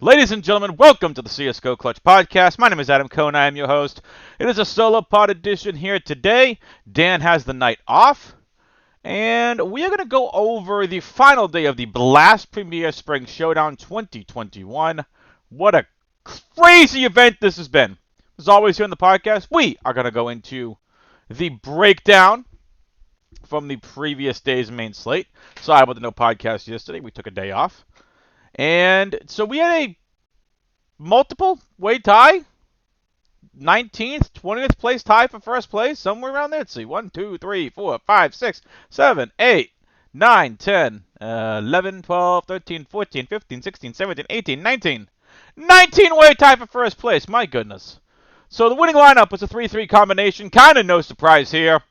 Ladies and gentlemen, welcome to the CSGO Clutch Podcast. My name is Adam Cohn. I am your host. It is a solo pod edition here today. Dan has the night off, and we are going to go over the final day of the Blast Premier Spring Showdown 2021. What a crazy event this has been. As always here on the podcast, we are going to go into the breakdown from the previous day's main slate. Sorry about the no podcast yesterday. We took a day off. And so we had a multiple way tie. 19th, 20th place tie for first place. Somewhere around there. Let's see. 1, 2, 3, 4, 5, 6, 7, 8, 9, 10, 11, 12, 13, 14, 15, 16, 17, 18, 19. 19-way tie for first place. My goodness. So the winning lineup was a 3-3 combination. Kind of no surprise here.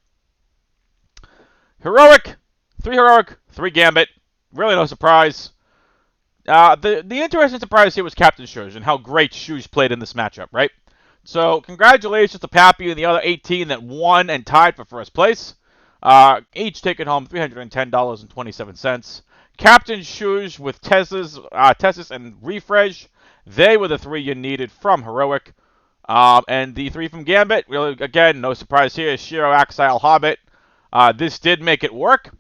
Heroic, 3 Gambit. Really no surprise. The interesting surprise here was Captain Shuj and how great Shuj played in this matchup, right? So congratulations to Pappy and the other 18 that won and tied for first place. Each taking home $310.27. Captain Shuj with Tessus and Refresh. They were the 3 you needed from Heroic. And the 3 from Gambit, really, again, no surprise here, Shiro, Axile, Hobbit. This did make it work.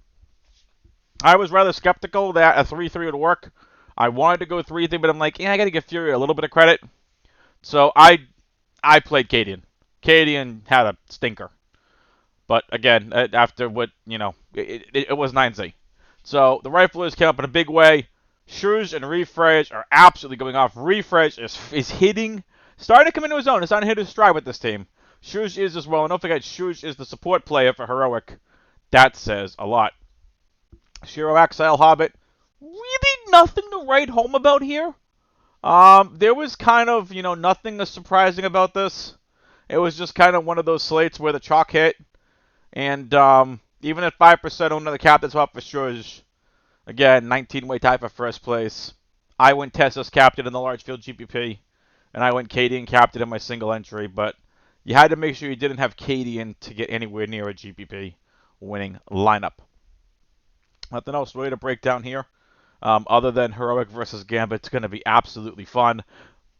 I was rather skeptical that a 3-3 would work. I wanted to go 3-3, but I'm like, I got to give Fury a little bit of credit. So I played Cadian. Cadian had a stinker. But again, after what, it was 9Z. So the Riflers came up in a big way. Shuj and Refresh are absolutely going off. Refresh is hitting, starting to come into his own. It's starting to hit his stride with this team. Shuj is as well. And don't forget, Shuj is the support player for Heroic. That says a lot. Shiro, Axile, Hobbit. Really nothing to write home about here. There was kind of, nothing surprising about this. It was just kind of one of those slates where the chalk hit. And even at 5% on the captain swap for Shuj, again, 19-way tie for first place. I went Tessus captain in the large field GPP, and I went Cadian captain in my single entry, but you had to make sure you didn't have Cadian to get anywhere near a GPP winning lineup. Nothing else really to break down here. Other than Heroic versus Gambit, it's going to be absolutely fun.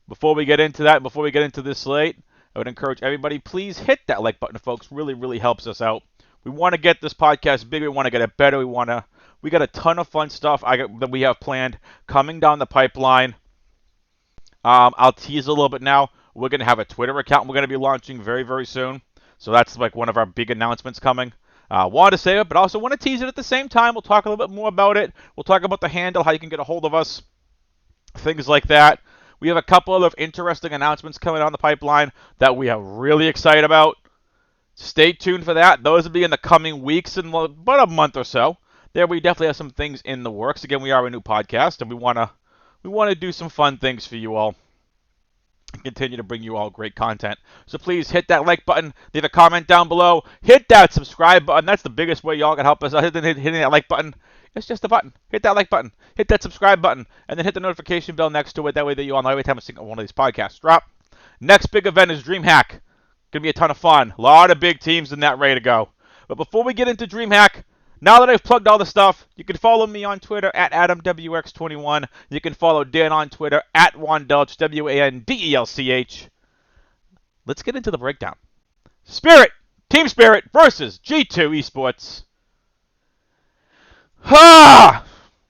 Before we get into that, before we get into this slate, I would encourage everybody, please hit that like button, folks. Really, really helps us out. We want to get this podcast bigger. We want to get it better. We got a ton of fun stuff that we have planned coming down the pipeline. I'll tease a little bit now. We're going to have a Twitter account we're going to be launching very, very soon. So that's like one of our big announcements coming. Wanted to say it, but also want to tease it at the same time. We'll talk a little bit more about it. We'll talk about the handle, how you can get a hold of us, things like that. We have a couple of interesting announcements coming down the pipeline that we are really excited about. Stay tuned for that. Those will be in the coming weeks, in about a month or so. There, we definitely have some things in the works. Again, we are a new podcast, and we want to do some fun things for you all. Continue to bring you all great content. So please hit that like button, leave a comment down below, hit that subscribe button. That's the biggest way y'all can help us. Hitting that like button. It's just a button. Hit that like button, hit that subscribe button, and then hit the notification bell next to it. That way that you all know every time a single one of these podcasts drop. Next big event is DreamHack. Gonna be a ton of fun. A lot of big teams in that ready to go. But before we get into DreamHack, now that I've plugged all the stuff, you can follow me on Twitter at AdamWX21. You can follow Dan on Twitter at Wandelch, WANDELCH. Let's get into the breakdown. Team Spirit versus G2 Esports.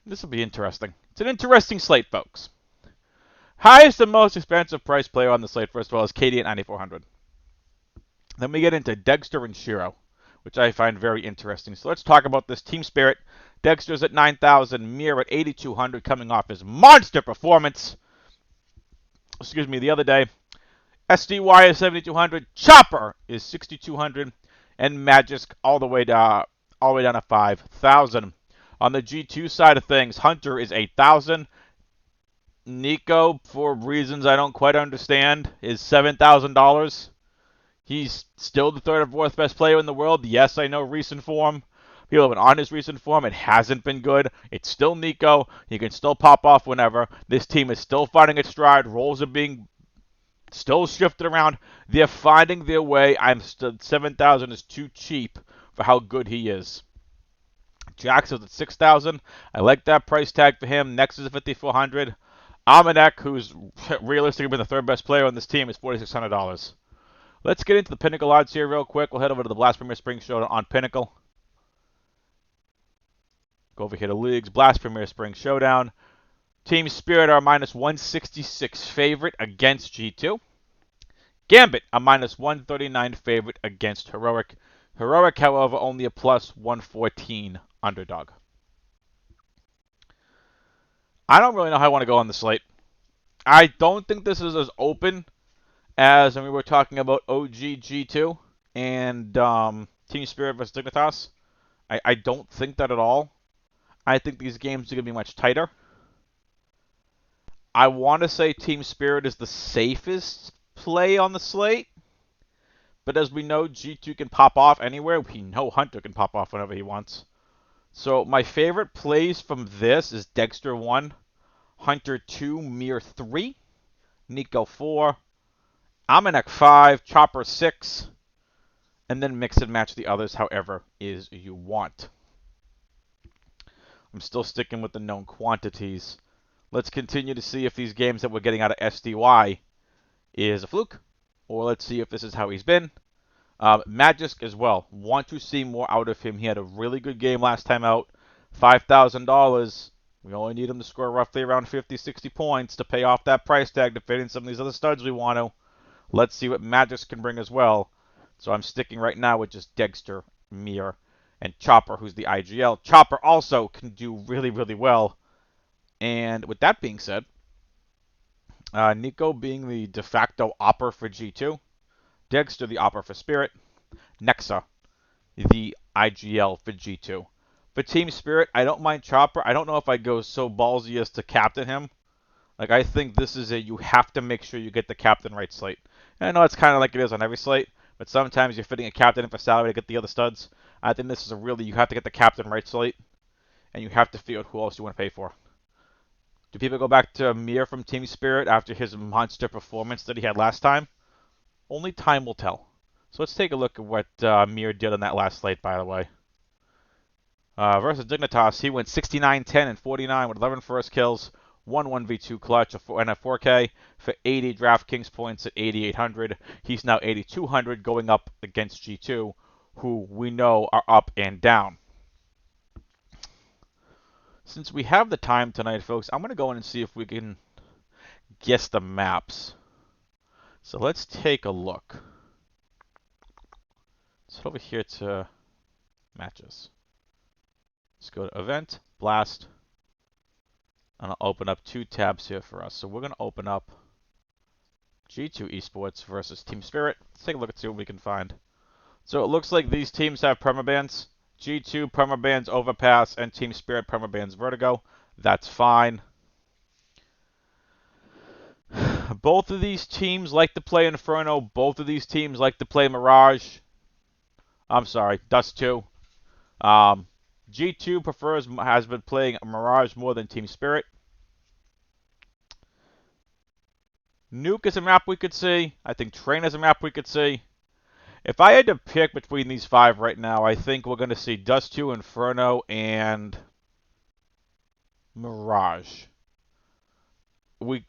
This will be interesting. It's an interesting slate, folks. Highest and most expensive price player on the slate, first of all, is Katie at 9,400. Then we get into Dexter and Shiro, which I find very interesting. So let's talk about this Team Spirit. Dexter's at 9,000, Mir at 8,200, coming off his monster performance. The other day. SDY is 7,200, Chopper is 6,200, and Magisk all the way down to 5,000. On the G2 side of things, Hunter is 8,000. Nico, for reasons I don't quite understand, is $7,000. He's still the third or fourth best player in the world. Yes, I know recent form. People have been on his recent form. It hasn't been good. It's still Nico. He can still pop off whenever. This team is still finding its stride. Roles are being still shifted around. They're finding their way. 7,000 is too cheap for how good he is. Jax is at 6,000. I like that price tag for him. Next is at 5,400. Almanac, who's realistically been the third best player on this team, is $4,600. Let's get into the Pinnacle odds here real quick. We'll head over to the Blast Premier Spring Showdown on Pinnacle. Go over here to Leagues, Blast Premier Spring Showdown. Team Spirit are a minus 166 favorite against G2. Gambit, a minus 139 favorite against Heroic. Heroic, however, only a plus 114 underdog. I don't really know how I want to go on the slate. I don't think this is as open as when we were talking about OG G2 and Team Spirit versus Dignitas. I don't think that at all. I think these games are going to be much tighter. I want to say Team Spirit is the safest play on the slate. But as we know, G2 can pop off anywhere. We know Hunter can pop off whenever he wants. So my favorite plays from this is Dexter 1, Hunter 2, Mir 3, Nico 4, Almanac 5, Chopper 6, and then mix and match the others however is you want. I'm still sticking with the known quantities. Let's continue to see if these games that we're getting out of SDY is a fluke, or let's see if this is how he's been. Magisk as well. Want to see more out of him. He had a really good game last time out. $5,000. We only need him to score roughly around 50, 60 points to pay off that price tag to fit in some of these other studs we want to. Let's see what Magisk can bring as well. So I'm sticking right now with just Dexter, Mir, and Chopper, who's the IGL. Chopper also can do really, really well. And with that being said, Nico being the de facto opper for G2, Dexter the opper for Spirit, Nexa the IGL for G2. For Team Spirit, I don't mind Chopper. I don't know if I'd go so ballsy as to captain him. Like, I think this is you have to make sure you get the captain right slate. And I know it's kind of like it is on every slate, but sometimes you're fitting a captain in for salary to get the other studs. I think this is you have to get the captain right slate, and you have to figure out who else you want to pay for. Do people go back to Mir from Team Spirit after his monster performance that he had last time? Only time will tell. So let's take a look at what Mir did on that last slate, by the way. Versus Dignitas, he went 69, 10, and 49 with 11 first kills, 1-1v2 clutch, and a 4K for 80 Draftkings points at 8,800. He's now 8,200 going up against G2, who we know are up and down. Since we have the time tonight, folks, I'm going to go in and see if we can guess the maps. So let's take a look. Let's head over here to matches. Let's go to event, blast, and I'll open up 2 tabs here for us. So we're going to open up G2 Esports versus Team Spirit. Let's take a look and see what we can find. So it looks like these teams have permabans. G2 permabans Overpass and Team Spirit permabans Vertigo. That's fine. Both of these teams like to play Inferno. Both of these teams like to play Mirage. I'm sorry, Dust 2. G2 has been playing Mirage more than Team Spirit. Nuke is a map we could see. I think Train is a map we could see. If I had to pick between these 5 right now, I think we're going to see Dust 2, Inferno, and Mirage.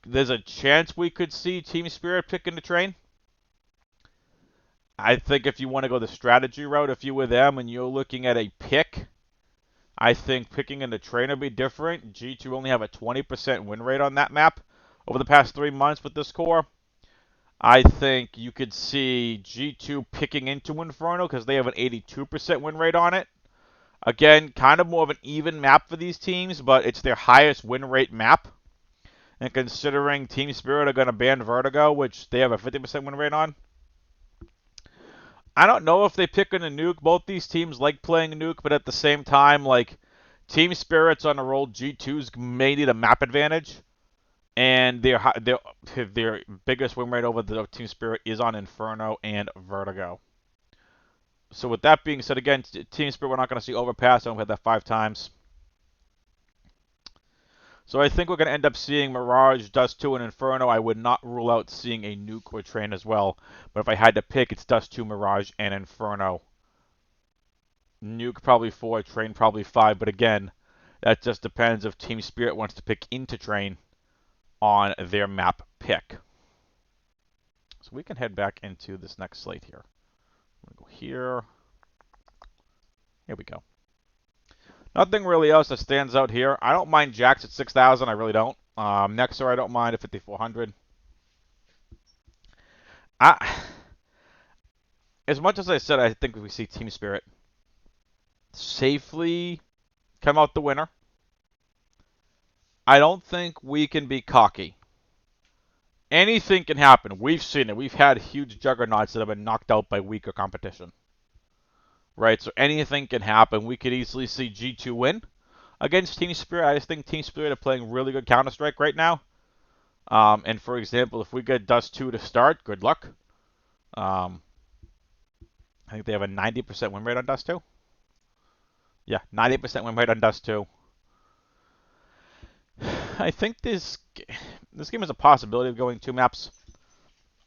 There's a chance we could see Team Spirit picking the Train. I think if you want to go the strategy route, if you were them and you're looking at a pick, I think picking in the Train would be different. G2 only have a 20% win rate on that map over the past 3 months with this core. I think you could see G2 picking into Inferno because they have an 82% win rate on it. Again, kind of more of an even map for these teams, but it's their highest win rate map. And considering Team Spirit are going to ban Vertigo, which they have a 50% win rate on, I don't know if they pick in a nuke. Both these teams like playing a nuke, but at the same time, like, Team Spirit's on a roll. G2's may need a map advantage. And their biggest win rate over the Team Spirit is on Inferno and Vertigo. So with that being said, again, Team Spirit, we're not going to see Overpass. I've had that 5 times. So I think we're going to end up seeing Mirage, Dust 2, and Inferno. I would not rule out seeing a nuke or Train as well. But if I had to pick, it's Dust 2, Mirage, and Inferno. Nuke probably 4, Train probably 5. But again, that just depends if Team Spirit wants to pick into Train on their map pick. So we can head back into this next slate here. I'm going to go here. Here we go. Nothing really else that stands out here. I don't mind jacks at 6,000. I really don't. Nexer, I don't mind at 5,400. As much as I said, I think we see Team Spirit safely come out the winner. I don't think we can be cocky. Anything can happen. We've seen it. We've had huge juggernauts that have been knocked out by weaker competition. Right? So anything can happen. We could easily see G2 win against Team Spirit. I just think Team Spirit are playing really good Counter-Strike right now. And for example, if we get Dust 2 to start, good luck. I think they have a 90% win rate on Dust 2. Yeah, 90% win rate on Dust 2. I think this game has a possibility of going 2 maps.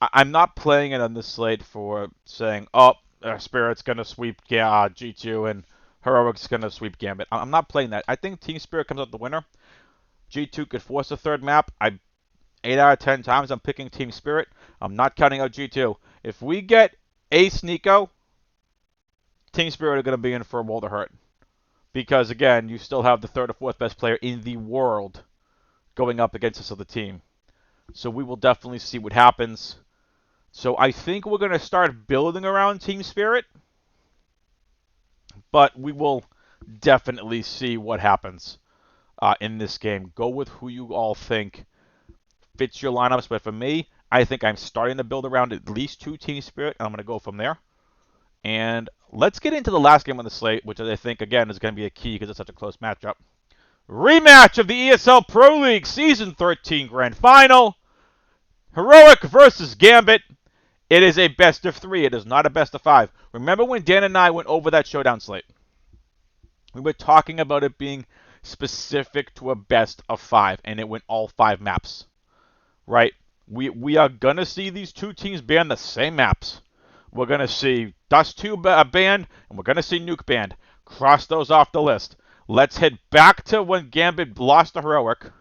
I'm not playing it on this slate for saying, oh, Spirit's going to sweep G2 and Heroic's going to sweep Gambit. I'm not playing that. I think Team Spirit comes out the winner. G2 could force a third map. 8 out of 10 times I'm picking Team Spirit. I'm not counting out G2. If we get Ace Nico, Team Spirit are going to be in for a world of hurt. Because, again, you still have the 3rd or 4th best player in the world going up against this other team. So we will definitely see what happens. So I think we're going to start building around Team Spirit. But we will definitely see what happens in this game. Go with who you all think fits your lineups. But for me, I think I'm starting to build around at least 2 Team Spirit. And I'm going to go from there. And let's get into the last game on the slate, which I think, again, is going to be a key because it's such a close matchup. Rematch of the ESL Pro League Season 13 Grand Final. Heroic versus Gambit. It is a best of 3. It is not a best of 5. Remember when Dan and I went over that showdown slate? We were talking about it being specific to a best of 5, and it went all 5 maps. Right? We are going to see these 2 teams ban the same maps. We're going to see Dust 2 banned, and we're going to see Nuke banned. Cross those off the list. Let's head back to when Gambit lost to Heroic,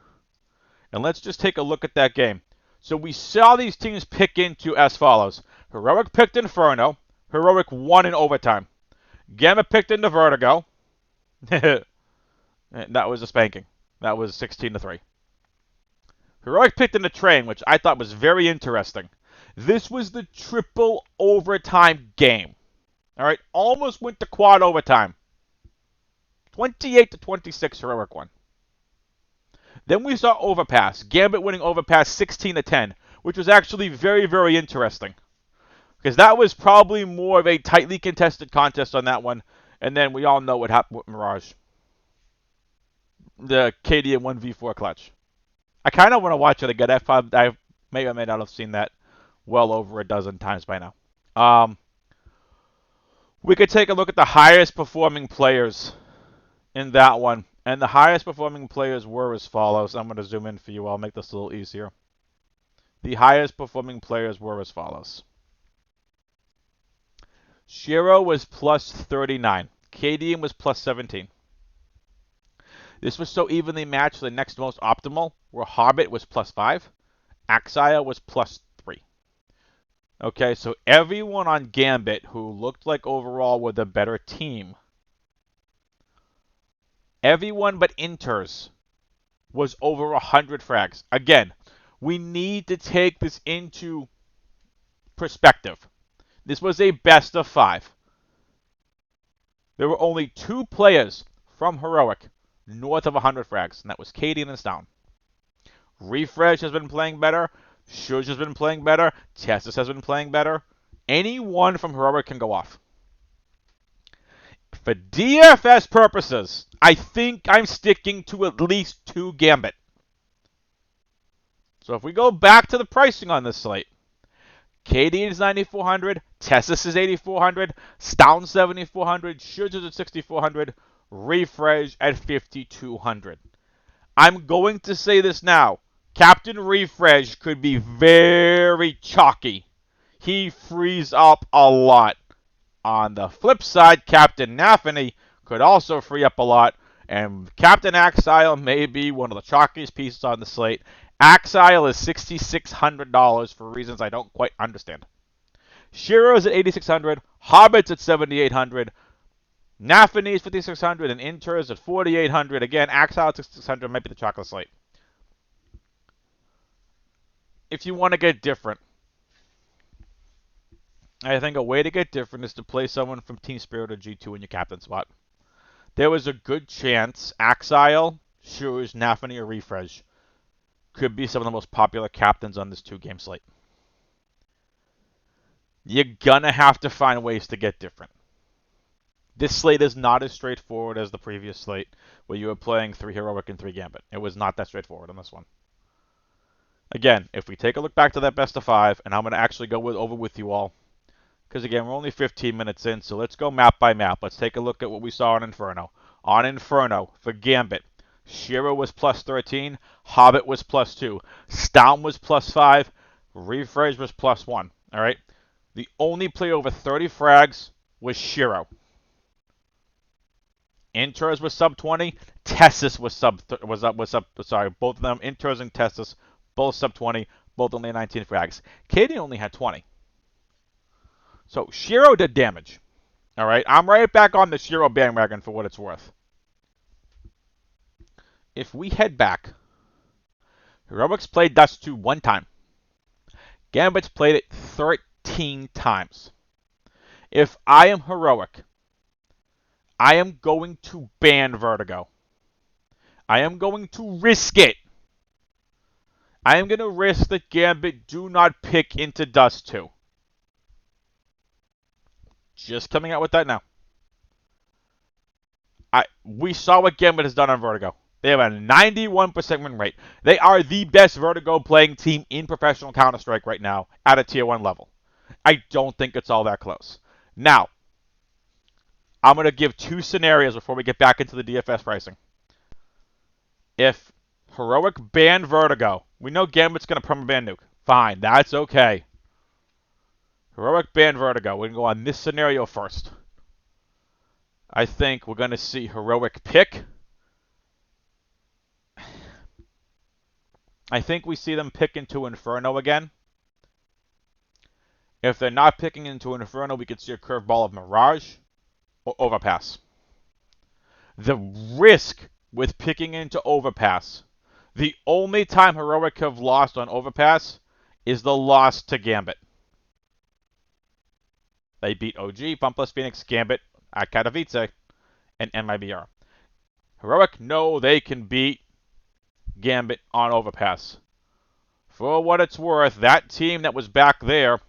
and let's just take a look at that game. So we saw these teams pick into as follows. Heroic picked Inferno. Heroic won in overtime. Gambit picked into Vertigo. That was a spanking. That was 16-3. Heroic picked into Train, which I thought was very interesting. This was the triple overtime game. All right, almost went to quad overtime. 28-26, Heroic won. Then we saw Overpass. Gambit winning Overpass 16-10, which was actually very, very interesting. Because that was probably more of a tightly contested contest on that one. And then we all know what happened with Mirage. The KD and 1v4 clutch. I kind of want to watch it again. I may or may not have seen that well over a dozen times by now. We could take a look at the highest performing players in that one. And the highest performing players were as follows. I'm going to zoom in for you. I'll make this a little easier. The highest performing players were as follows. Shiro was plus 39. KDM was plus 17. This was so evenly matched. The next most optimal were Hobbit was plus 5. Axia was plus 3. Okay, so everyone on Gambit who looked like overall were the better team. Everyone but Inters was over 100 frags. Again, we need to take this into perspective. This was a best of 5. There were only 2 players from Heroic north of 100 frags, and that was Katie and Down. Refresh has been playing better. Shuj has been playing better. Tessus has been playing better. Anyone from Heroic can go off. For DFS purposes, I think I'm sticking to at least 2 Gambit. So if we go back to the pricing on this slate, KD is 9,400, Tessus is 8,400, Stown 7,400, Shuj is at 6,400, Refresh at 5,200. I'm going to say this now. Captain Refresh could be very chalky. He frees up a lot. On the flip side, Captain Nafany could also free up a lot. And Captain Axile may be one of the chalkiest pieces on the slate. Axile is $6,600 for reasons I don't quite understand. Shiro's at $8,600. Hobbit's at $7,800. Nafany's 5,600 and Inter's at 4,800. Again, Axile at 6,600 might be the chocolate slate. If you want to get different, I think a way to get different is to play someone from Team Spirit or G2 in your captain spot. There was a good chance Axile, Shurs, Nafany, or Refresh could be some of the most popular captains on this 2-game slate. You're gonna have to find ways to get different. This slate is not as straightforward as the previous slate, where you were playing 3 Heroic and 3 Gambit. It was not that straightforward on this one. Again, if we take a look back to that best of 5, and I'm going to actually go over with you all, because again, we're only 15 minutes in, so let's go map by map. Let's take a look at what we saw on Inferno. On Inferno, for Gambit, Shiro was plus 13, Hobbit was plus 2, Stam was plus 5, Rephrase was plus 1. All right? The only player over 30 frags was Shiro. Inters was sub 20. Tessus was sub. Sorry, both of them, Inters and Tessus, both sub 20. Both only 19 frags. Katie only had 20. So Shiro did damage. All right, I'm right back on the Shiro bandwagon for what it's worth. If we head back, Heroics played Dust 2 one time. Gambit's played it 13 times. If I am Heroic, I am going to ban Vertigo. I am going to risk it. I am going to risk that Gambit do not pick into Dust 2. Just coming out with that now. We saw what Gambit has done on Vertigo. They have a 91% win rate. They are the best Vertigo playing team in professional Counter-Strike right now at a Tier 1 level. I don't think it's all that close. Now, I'm going to give 2 scenarios before we get back into the DFS pricing. If Heroic ban Vertigo, we know Gambit's going to permaban nuke. Fine, that's okay. Heroic ban Vertigo. We're going to go on this scenario first. I think we're going to see Heroic pick. I think we see them pick into Inferno again. If they're not picking into Inferno, we could see a curveball of Mirage or Overpass. The risk with picking into Overpass, the only time Heroic have lost on Overpass is the loss to Gambit. They beat OG, Bumpless Phoenix, Gambit at Katowice, and MIBR. Heroic know they can beat Gambit on Overpass. For what it's worth, that team that was back there,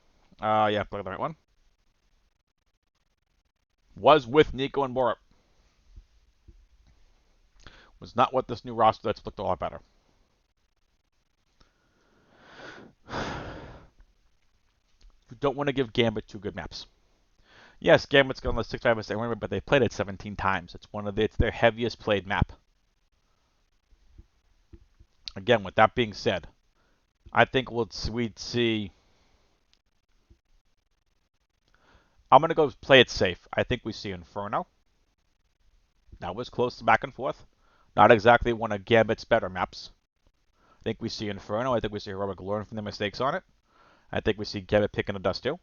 yeah, look at the right one, was with Nico and Borup. Was not what this new roster that's looked a lot better. You don't want to give Gambit 2 good maps. Yes, Gambit's got on the 65% win rate, but they played it 17 times. It's their heaviest played map. Again, with that being said, I think we'd see. I'm going to go play it safe. I think we see Inferno. That was close to back and forth. Not exactly one of Gambit's better maps. I think we see Inferno. I think we see Heroic learn from their mistakes on it. I think we see Gambit picking a Dust 2.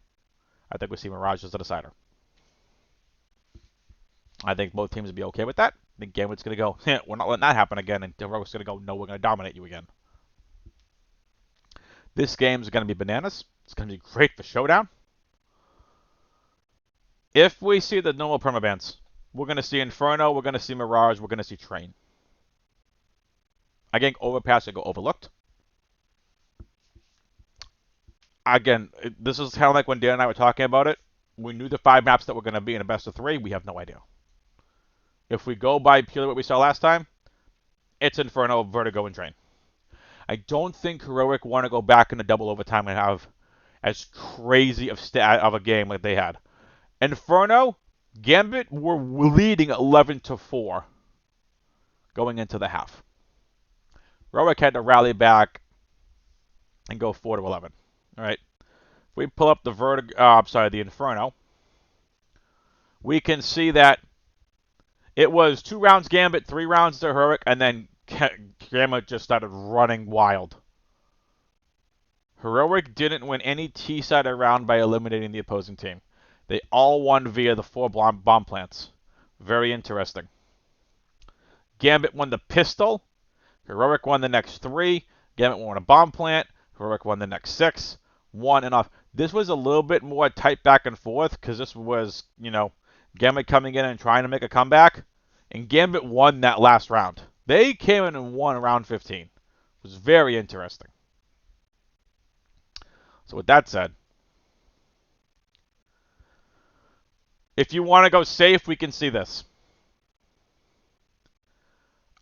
I think we see Mirage as a decider. I think both teams would be okay with that. I think Gambit's going to go, we're not letting that happen again, and Heroic's going to go, no, we're going to dominate you again. This game's going to be bananas. It's going to be great for Showdown. If we see the normal permabans, we're going to see Inferno, we're going to see Mirage, we're going to see Train. Again, Overpass will go Overlooked. Again, this is kind of like when Dan and I were talking about it. We knew the 5 maps that were going to be in a best of 3. We have no idea. If we go by purely what we saw last time, it's Inferno, Vertigo, and Train. I don't think Heroic want to go back into double overtime and have as crazy of a game like they had. Inferno, Gambit were leading 11-4 going into the half. Heroic had to rally back and go 4-11. All right. If we pull up the the Inferno, we can see that it was 2 rounds Gambit, 3 rounds to Heroic, and then Gambit just started running wild. Heroic didn't win any T-sided round by eliminating the opposing team. They all won via the 4 bomb plants. Very interesting. Gambit won the pistol. Heroic won the next 3. Gambit won a bomb plant. Heroic won the next 6. 1 and off. This was a little bit more tight back and forth because this was, Gambit coming in and trying to make a comeback. And Gambit won that last round. They came in and won round 15. It was very interesting. So with that said, if you want to go safe, we can see this.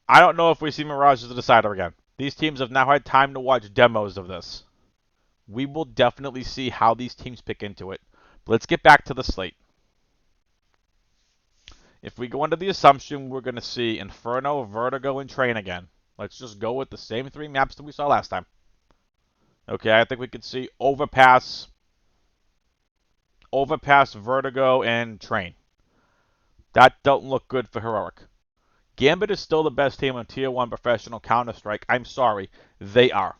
I don't know if we see Mirage as a decider again. These teams have now had time to watch demos of this. We will definitely see how these teams pick into it. But let's get back to the slate. If we go under the assumption we're going to see Inferno, Vertigo, and Train again, let's just go with the same 3 maps that we saw last time. Okay, I think we could see Overpass, Vertigo, and Train. That don't look good for Heroic. Gambit is still the best team on Tier 1 Professional Counter-Strike. I'm sorry, they are.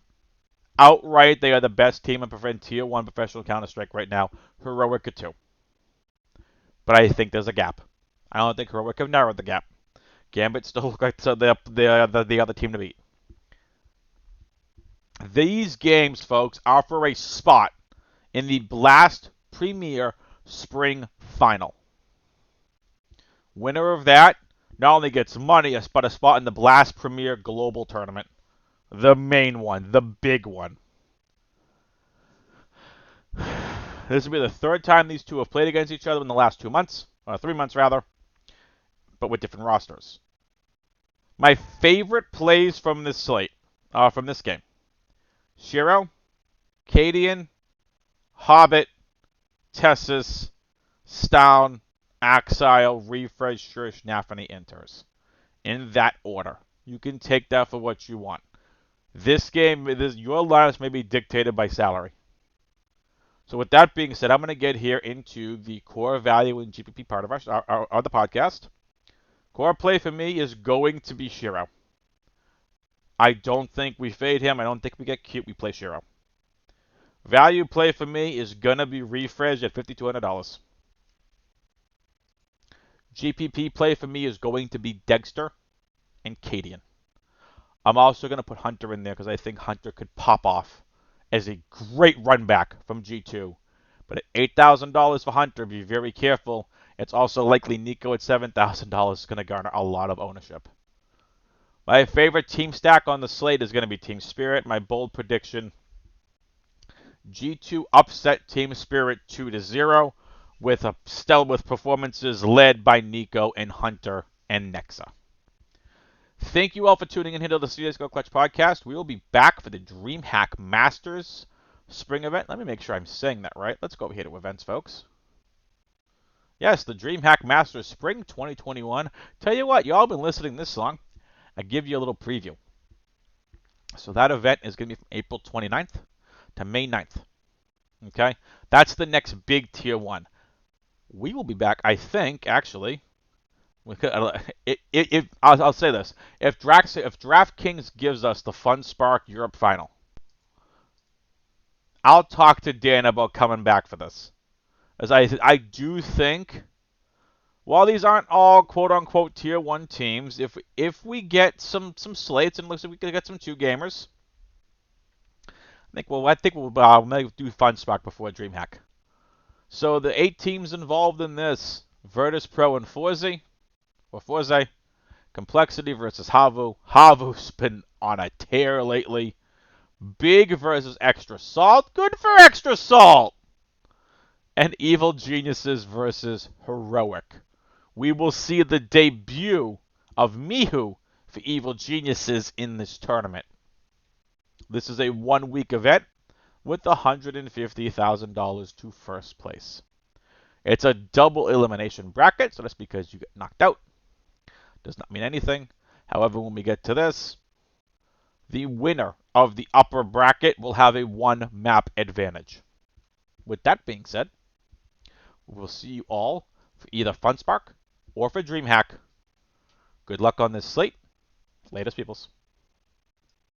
Outright, they are the best team in Tier 1 Professional Counter-Strike right now. Heroic are 2. But I think there's a gap. I don't think Heroic have narrowed the gap. Gambit still look like the other team to beat. These games, folks, are for a spot in the Blast Premier Spring Final. Winner of that not only gets money, but a spot in the Blast Premier Global Tournament. The main one, the big one. This will be the 3rd time these two have played against each other in the last 2 months, or 3 months rather, but with different rosters. My favorite plays from this slate, from this game. Shiro, Cadian, Hobbit, Tessus, Stown, Axile, Refresh, Shurish, Nafani, enters. In that order. You can take that for what you want. This game, your lineups may be dictated by salary. So with that being said, I'm going to get here into the core value and GPP part of the podcast. Core play for me is going to be Shiro. I don't think we fade him. I don't think we get cute. We play Shiro. Value play for me is going to be Refresh at $5,200. GPP play for me is going to be Dexter and Cadian. I'm also going to put Hunter in there because I think Hunter could pop off as a great run back from G2. But at $8,000 for Hunter, be very careful. It's also likely Nico at $7,000 is going to garner a lot of ownership. My favorite team stack on the slate is going to be Team Spirit. My bold prediction, G2 upset Team Spirit 2-0 with performances led by Nico and Hunter and Nexa. Thank you all for tuning in here to the CSGO Clutch podcast. We will be back for the DreamHack Masters spring event. Let me make sure I'm saying that right. Let's go over here to events, folks. Yes, the DreamHack Masters Spring 2021. Tell you what, y'all been listening this long. I give you a little preview. So that event is going to be from April 29th to May 9th. Okay? That's the next big Tier 1. We will be back, I think, actually. I'll say this. If DraftKings gives us the Fun Spark Europe Final, I'll talk to Dan about coming back for this. As I do think, while these aren't all quote-unquote Tier 1 teams, if we get some slates and it looks like we could get some 2-gamers, I think we'll maybe do Fun Spark before DreamHack. So the 8 teams involved in this, Virtus Pro and Forze, Complexity versus Havu. Havu's been on a tear lately. Big versus Extra Salt. Good for Extra Salt. And Evil Geniuses versus Heroic. We will see the debut of Mihu for Evil Geniuses in this tournament. This is a 1-week event with $150,000 to first place. It's a double elimination bracket, so that's because you get knocked out. Does not mean anything. However, when we get to this, the winner of the upper bracket will have a 1-map advantage. With that being said, we will see you all for either FunSpark or for DreamHack. Good luck on this slate. Latest, peoples.